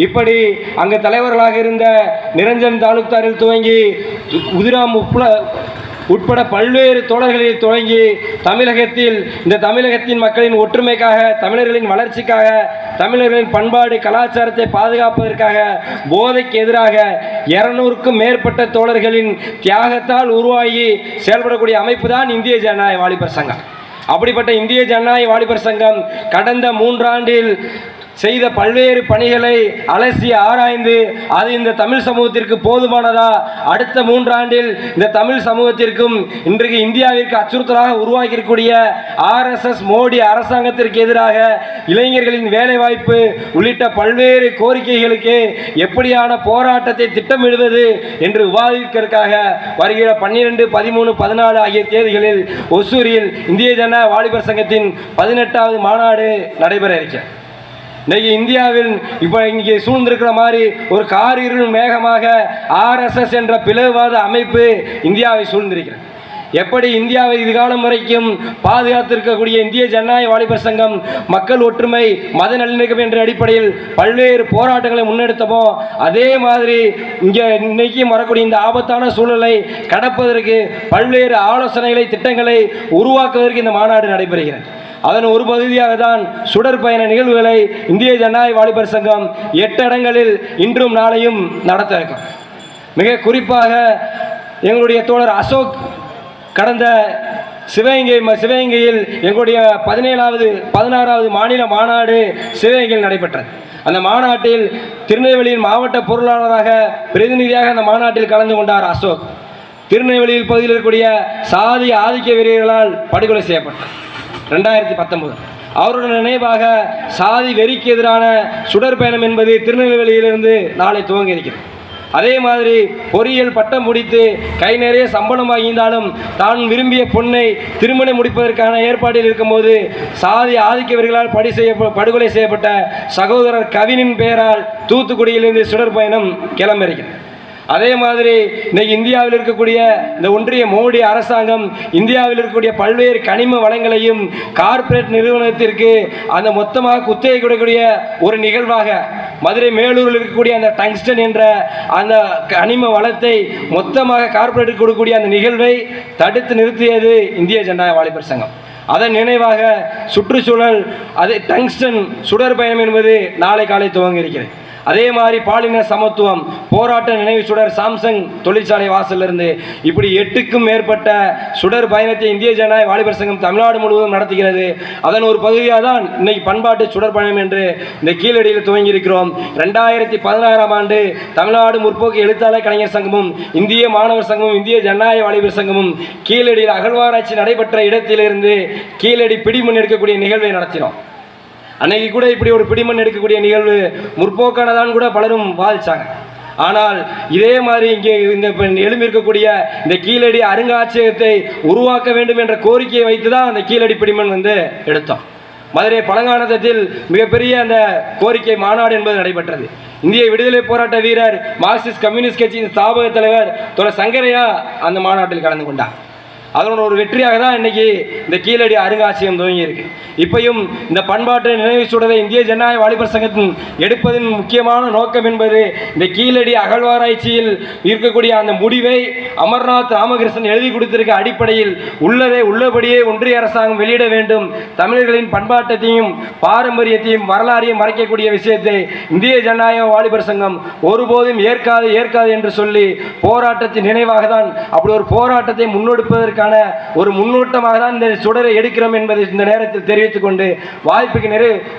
இப்படி அங்கு தலைவர்களாக இருந்த நிரஞ்சன் தாலுக்தாரில் துவங்கி உதிராம் உட்பட பல்வேறு தோழர்களில் தொடங்கி தமிழகத்தில் இந்த தமிழகத்தின் மக்களின் ஒற்றுமைக்காக, தமிழர்களின் வளர்ச்சிக்காக, தமிழர்களின் பண்பாடு கலாச்சாரத்தை பாதுகாப்பதற்காக போதைக்கு எதிராக 200க்கும் மேற்பட்ட தோழர்களின் தியாகத்தால் உருவாகி செயல்படக்கூடிய அமைப்பு தான் இந்திய ஜனநாயக வாலிபர் சங்கம். அப்படிப்பட்ட இந்திய ஜனநாயக வாலிபர் சங்கம் கடந்த 3 ஆண்டில் செய்த பல்வேறு பணிகளை அலசி ஆராய்ந்து அது இந்த தமிழ் சமூகத்திற்கு போதுமானதா, அடுத்த 3 ஆண்டில் இந்த தமிழ் சமூகத்திற்கும் இன்றைக்கு இந்தியாவிற்கு அச்சுறுத்தலாக உருவாக்கியிருக்கூடிய RSS மோடி அரசாங்கத்திற்கு எதிராக இளைஞர்களின் வேலைவாய்ப்பு உள்ளிட்ட பல்வேறு கோரிக்கைகளுக்கு எப்படியான போராட்டத்தை திட்டமிடுவது என்று விவாதிப்பதற்காக வருகிற 12, 13, 14 ஆகிய தேதிகளில் ஒசூரில் இந்திய ஜனநாயக வாலிபர் சங்கத்தின் 18வது மாநாடு நடைபெற இருக்கிறது. இன்றைக்கு இந்தியாவில் இப்போ இங்கே சூழ்ந்திருக்கிற மாதிரி ஒரு காரிருள் மேகமாக RSS என்ற பிளவுவாத அமைப்பு இந்தியாவை சூழ்ந்திருக்கிறது. எப்படி இந்தியாவை இதுகாலம் வரைக்கும் பாதுகாத்திருக்கக்கூடிய இந்திய ஜனநாயக வாலிபர் சங்கம் மக்கள் ஒற்றுமை, மத நல்லிணக்கம் என்ற அடிப்படையில் பல்வேறு போராட்டங்களை முன்னெடுத்தமோ அதே மாதிரி இங்கே இன்னைக்கும் வரக்கூடிய இந்த ஆபத்தான சூழலை கடப்பதற்கு பல்வேறு ஆலோசனைகளை, திட்டங்களை உருவாக்குவதற்கு இந்த மாநாடு நடைபெறுகிறது. அதன் ஒரு பகுதியாக தான் சுடர் பயண நிகழ்வுகளை இந்திய ஜனநாயக வாலிபர் சங்கம் 8 இடங்களில் இன்றும் நாளையும் நடத்த இருக்கும். மிக குறிப்பாக எங்களுடைய தோழர் அசோக் கடந்த சிவகங்கையில் எங்களுடைய 16வது மாநில மாநாடு சிவகங்கையில் நடைபெற்றது. அந்த மாநாட்டில் திருநெல்வேலியின் மாவட்ட பொருளாளராக பிரதிநிதியாக அந்த மாநாட்டில் கலந்து கொண்டார் அசோக். திருநெல்வேலியில் பகுதியில் இருக்கக்கூடிய சாதி ஆதிக்க வீரர்களால் படுகொலை செய்யப்பட்டார் 2019. அவருடைய நினைவாக சாதி வெறிக்கு எதிரான சுடர் பயணம் என்பது திருநெல்வேலியிலிருந்து நாளை துவங்கி இருக்கிறது. அதே மாதிரி பொறியியல் பட்டம் முடித்து கை நிறைய சம்பளம் வாங்கியிருந்தாலும் தான் விரும்பிய பொண்ணை திருமணம் முடிப்பதற்கான ஏற்பாட்டில் இருக்கும்போது சாதி ஆதிக்கவர்களால் படுகொலை செய்யப்பட்ட சகோதரர் கவினின் பெயரால் தூத்துக்குடியிலிருந்து சுடர் பயணம் கிளம்பியிருக்கிறது. அதே மாதிரி இன்னைக்கு இந்தியாவில் இருக்கக்கூடிய இந்த ஒன்றிய மோடி அரசாங்கம் இந்தியாவில் இருக்கக்கூடிய பல்வேறு கனிம வளங்களையும் கார்ப்பரேட் நிறுவனத்திற்கு அந்த மொத்தமாக குத்தகை கொடுக்கக்கூடிய ஒரு நிகழ்வாக மதுரை மேலூரில் இருக்கக்கூடிய அந்த டங்ஸ்டன் என்ற அந்த கனிம வளத்தை மொத்தமாக கார்ப்பரேட் கொடுக்கக்கூடிய அந்த நிகழ்வை தடுத்து நிறுத்தியது இந்திய ஜனநாயக வாலிபர் சங்கம். அதன் நினைவாக சுற்றுச்சூழல் அது டங்ஸ்டன் சுடர் பயணம் என்பது நாளை காலை துவங்க இருக்கிறது. அதே மாதிரி பாலின சமத்துவம் போராட்ட நினைவு சுடர் சாம்சங் தொழிற்சாலை வாசலிருந்து இப்படி 8க்கும் மேற்பட்ட சுடர் பயணத்தை இந்திய ஜனநாயக வாலிபர் சங்கம் தமிழ்நாடு முழுவதும் நடத்துகிறது. அதன் ஒரு பகுதியாக தான் இன்னைக்கு பண்பாட்டு சுடர் பயணம் என்று இந்த கீழடியில் துவங்கி இருக்கிறோம். 2016ஆம் ஆண்டு தமிழ்நாடு முற்போக்கு எழுத்தாளர் கலைஞர் சங்கமும் இந்திய மாணவர் சங்கமும் இந்திய ஜனநாயக வாலிபர் சங்கமும் கீழடியில் அகழ்வாராய்ச்சி நடைபெற்ற இடத்திலிருந்து கீழடி பிடிமண் எடுக்கக்கூடிய நிகழ்வை நடத்தினோம். அன்னைக்கு கூட இப்படி ஒரு பிடிமண் எடுக்கக்கூடிய நிகழ்வு முற்போக்கானதான் கூட பலரும் வாதிச்சாங்க. ஆனால் இதே மாதிரி இங்கே இந்த எழும்பியிருக்கக்கூடிய இந்த கீழடி அருங்காட்சியகத்தை உருவாக்க வேண்டும் என்ற கோரிக்கையை வைத்து தான் அந்த கீழடி பிடிமண் எடுத்தோம். மதுரை பழங்கானத்தில் மிகப்பெரிய அந்த கோரிக்கை மாநாடு என்பது நடைபெற்றது. இந்திய விடுதலை போராட்ட வீரர் மார்க்சிஸ்ட் கம்யூனிஸ்ட் கட்சியின் ஸ்தாபக தலைவர் தோழர் சங்கரையா அந்த மாநாட்டில் கலந்து கொண்டார். அதனோட ஒரு வெற்றியாக தான் இன்னைக்கு இந்த கீழடி அருங்காட்சியகம் துவங்கி இருக்கு. இப்பையும் இந்த பண்பாட்டு நினைவு சுடரை இந்திய ஜனநாயக வாலிபர் சங்கத்தின் எடுப்பதன் முக்கியமான நோக்கம் என்பது இந்த கீழடி அகழ்வாராய்ச்சியில் இருக்கக்கூடிய அந்த முடிவை அமர்நாத் ராமகிருஷ்ணன் எழுதி கொடுத்திருக்க அடிப்படையில் உள்ளதை உள்ளபடியே ஒன்றிய அரசாங்கம் வெளியிட வேண்டும். தமிழர்களின் பண்பாட்டத்தையும் பாரம்பரியத்தையும் வரலாறையும் மறைக்கக்கூடிய விஷயத்தை இந்திய ஜனநாயக வாலிபர் சங்கம் ஒருபோதும் ஏற்காது என்று சொல்லி போராட்டத்தின் நினைவாக தான் அப்படி ஒரு போராட்டத்தை முன்னெடுப்பதற்கு ஒரு முன்னோட்டமாக தான் இந்த சுடரை எடுக்கிறோம் என்பதை இந்த நேரத்தில் தெரிவித்துக் கொண்டு வாய்ப்புக்கு